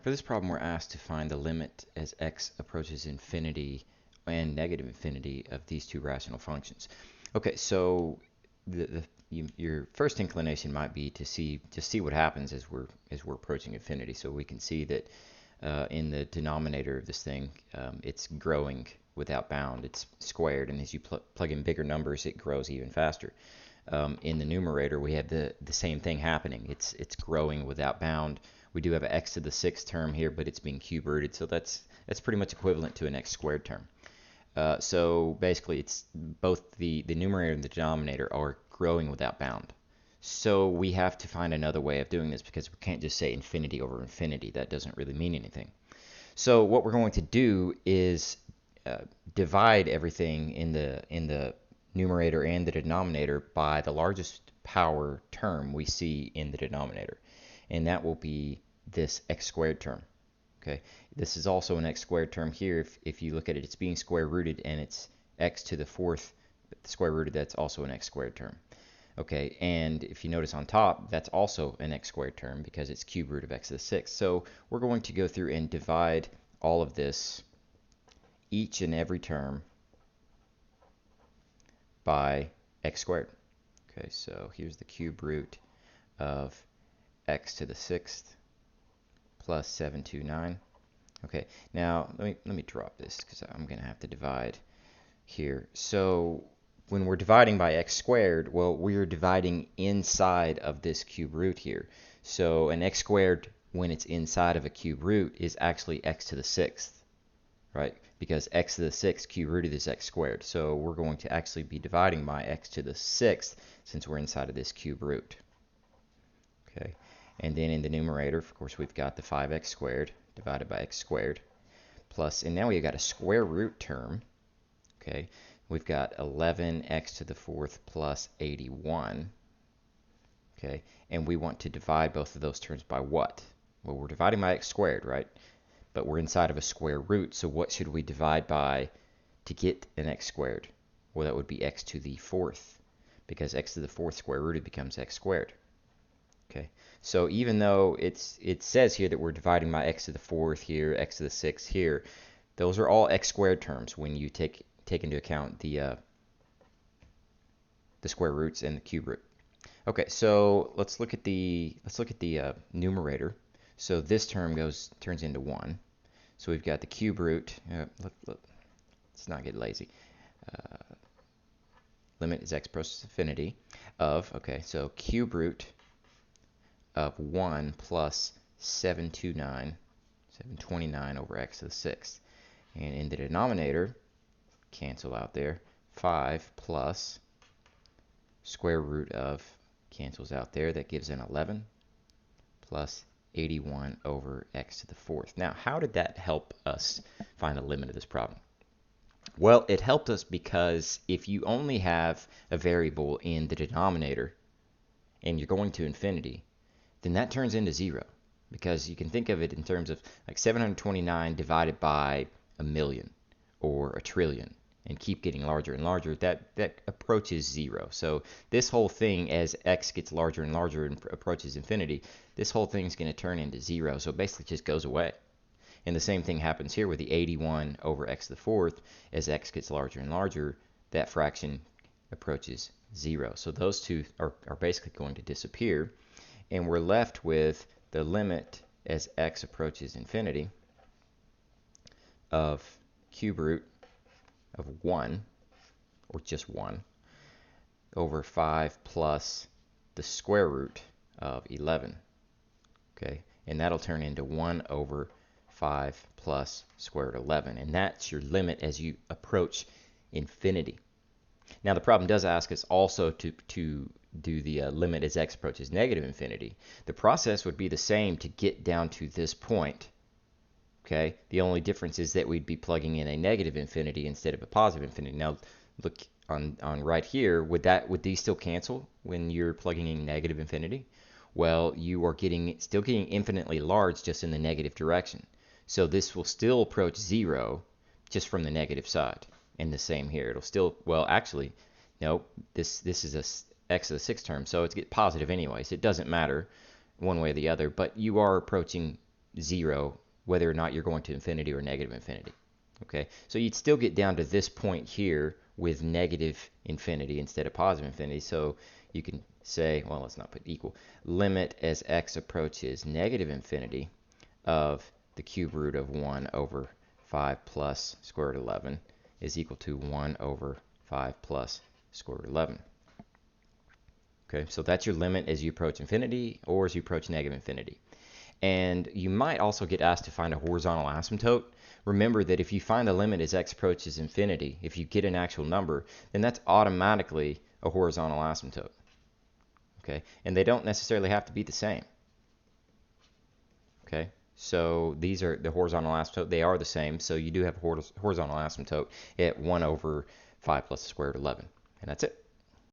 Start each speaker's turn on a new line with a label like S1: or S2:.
S1: For this problem, we're asked to find the limit as x approaches infinity and negative infinity of these two rational functions. Okay, so your first inclination might be to see what happens as we're approaching infinity. So we can see that in the denominator of this thing, it's growing without bound. It's squared, and as you plug in bigger numbers, it grows even faster. In the numerator, we have the same thing happening. It's growing without bound. We do have an x to the sixth term here, but it's being cube rooted, so that's pretty much equivalent to an x squared term. So basically, it's both the numerator and the denominator are growing without bound. So we have to find another way of doing this because we can't just say infinity over infinity. That doesn't really mean anything. So what we're going to do is divide everything in the numerator and the denominator by the largest power term we see in the denominator, and that will be this x squared term. Okay, this is also an x squared term here. If you look at it, it's being square rooted, and it's x to the fourth square rooted. That's also an x squared term. Okay, and if you notice on top, that's also an x squared term because it's cube root of x to the sixth. So we're going to go through and divide all of this, each and every term, by x squared. Okay, so here's the cube root of x to the sixth plus 729. Okay, now let me drop this because I'm going to have to divide here. So when we're dividing by x squared, well, we're dividing inside of this cube root here. So an x squared, when it's inside of a cube root, is actually x to the sixth, right? Because x to the sixth cube rooted is x squared. So we're going to actually be dividing by x to the sixth since we're inside of this cube root. Okay, and then in the numerator, of course, we've got the 5x squared divided by x squared plus, and now we've got a square root term. Okay, we've got 11x to the fourth plus 81. Okay, and we want to divide both of those terms by what? Well, we're dividing by x squared, right? But we're inside of a square root, so what should we divide by to get an x squared? Well, that would be x to the fourth, because x to the fourth square rooted becomes x squared. Okay, so even though it says here that we're dividing by x to the fourth here, x to the sixth here, those are all x squared terms when you take into account the square roots and the cube root. Okay, so let's look at the numerator. So this term turns into 1. So we've got the cube root. Let's not get lazy. Limit is x approaches infinity of, okay, so cube root of 1 plus 729 over x to the sixth. And in the denominator, cancel out there, 5 plus square root of, cancels out there, that gives an 11 plus 81 over x to the fourth. Now, how did that help us find the limit of this problem? Well, it helped us because if you only have a variable in the denominator and you're going to infinity, then that turns into 0, because you can think of it in terms of like 729 divided by a million or a trillion and keep getting larger and larger. That approaches 0. So this whole thing, as x gets larger and larger and approaches infinity, this whole thing is going to turn into 0. So basically it just goes away. And the same thing happens here with the 81 over x to the fourth. As x gets larger and larger, that fraction approaches 0. So those two are basically going to disappear. And we're left with the limit as x approaches infinity of cube root of 1, or just 1, over 5 plus the square root of 11. Okay, and that'll turn into 1 over 5 plus square root of 11. And that's your limit as you approach infinity. Now the problem does ask us also to do the limit as x approaches negative infinity. The process would be the same to get down to this point. Okay, the only difference is that we'd be plugging in a negative infinity instead of a positive infinity. Now look on right here, would these still cancel when you're plugging in negative infinity? Well, you are still getting infinitely large, just in the negative direction. So this will still approach 0 just from the negative side. And the same here. It'll still, well, actually, no, this is a x to the sixth term, so it's get positive anyways. It doesn't matter one way or the other, but you are approaching 0, whether or not you're going to infinity or negative infinity. Okay, so you'd still get down to this point here with negative infinity instead of positive infinity. So you can say, well, let's not put equal, limit as x approaches negative infinity of the cube root of 1 over 5 plus square root 11 is equal to 1 over 5 plus square root 11. Okay, so that's your limit as you approach infinity or as you approach negative infinity. And you might also get asked to find a horizontal asymptote. Remember that if you find the limit as x approaches infinity, if you get an actual number, then that's automatically a horizontal asymptote. Okay, and they don't necessarily have to be the same. Okay, so these are the horizontal asymptote. They are the same, so you do have a horizontal asymptote at 1 over 5 plus the square root of 11. And that's it.